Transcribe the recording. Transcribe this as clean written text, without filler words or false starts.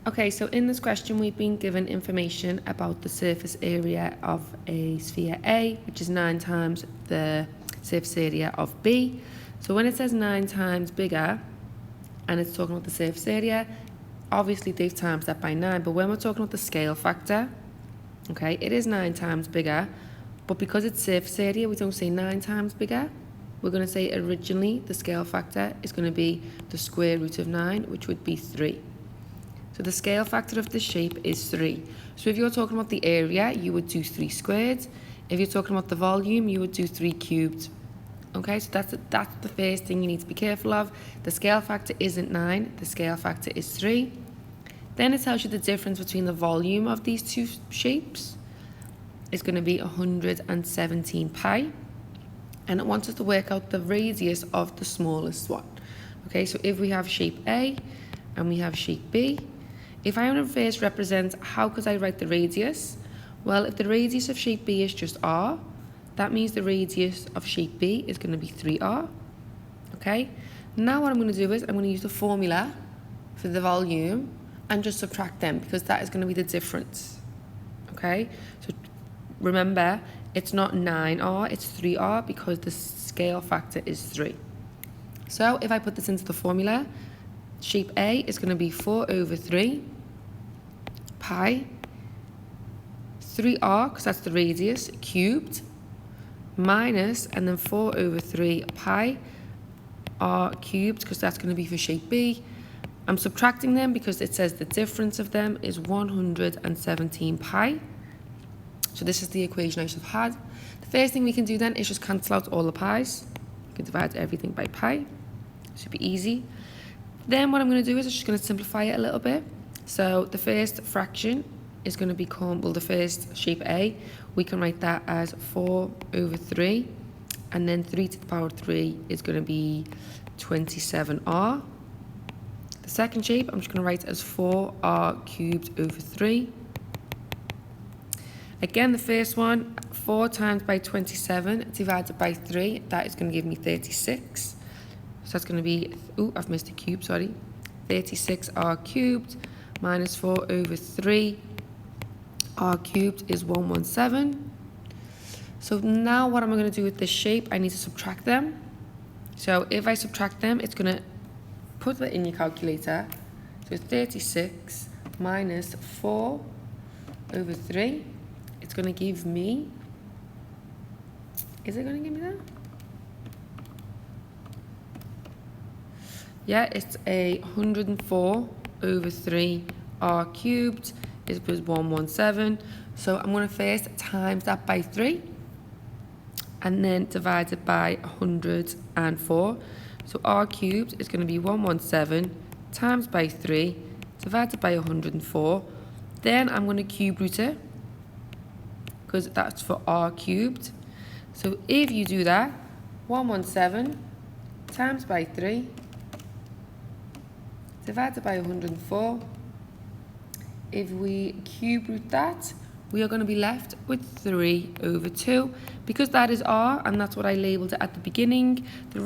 Okay, so in this question, we've been given information about the surface area of a sphere A, which is 9 times the surface area of B. So when it says 9 times bigger, and it's talking about the surface area, obviously they've times that by 9, but when we're talking about the scale factor, okay, it is 9 times bigger, but because it's surface area, we don't say 9 times bigger. We're going to say originally the scale factor is going to be the square root of 9, which would be 3. So the scale factor of the shape is 3. So if you're talking about the area, you would do 3 squared. If you're talking about the volume, you would do 3 cubed. Okay, so that's the first thing you need to be careful of. The scale factor isn't 9, the scale factor is 3. Then it tells you the difference between the volume of these two shapes. It's going to be 117 pi. And it wants us to work out the radius of the smallest one. Okay, so if we have shape A and we have shape B, if I want to first represent how could I write the radius? Well, if the radius of shape B is just r, that means the radius of shape B is going to be 3r. Okay, now what I'm going to do is I'm going to use the formula for the volume and just subtract them because that is going to be the difference. Okay, so remember, it's not 9r, it's 3r because the scale factor is 3. So if I put this into the formula, shape A is going to be 4 over 3 pi 3r, because that's the radius, cubed, minus, and then 4 over 3 pi r cubed, because that's going to be for shape B. I'm subtracting them because it says the difference of them is 117 pi. So this is the equation I should have had. The first thing we can do then is just cancel out all the pi's. You can divide everything by pi. Should be easy. Then what I'm going to do is I'm just going to simplify it a little bit. So the first fraction is going to become, well, the first shape A, we can write that as 4 over 3. And then 3 to the power 3 is going to be 27r. The second shape, I'm just going to write as 4r cubed over 3. Again, the first one, 4 times by 27 divided by 3, that is going to give me 36. So that's going to be, I've missed a cube, sorry. 36r cubed minus 4 over 3. R cubed is 117. So now what am I going to do with this shape? I need to subtract them. So if I subtract them, it's going to put that in your calculator. So 36 minus 4 over 3. It's going to give me, is it going to give me that? Yeah, it's 104 over 3 r cubed is 117. So I'm going to first times that by 3 and then divide it by 104. So r cubed is going to be 117 times by 3 divided by 104. Then I'm going to cube root it because that's for r cubed. So if you do that, 117 times by 3 divided by 104. If we cube root that, we are going to be left with 3 over 2. Because that is r, and that's what I labelled it at the beginning, the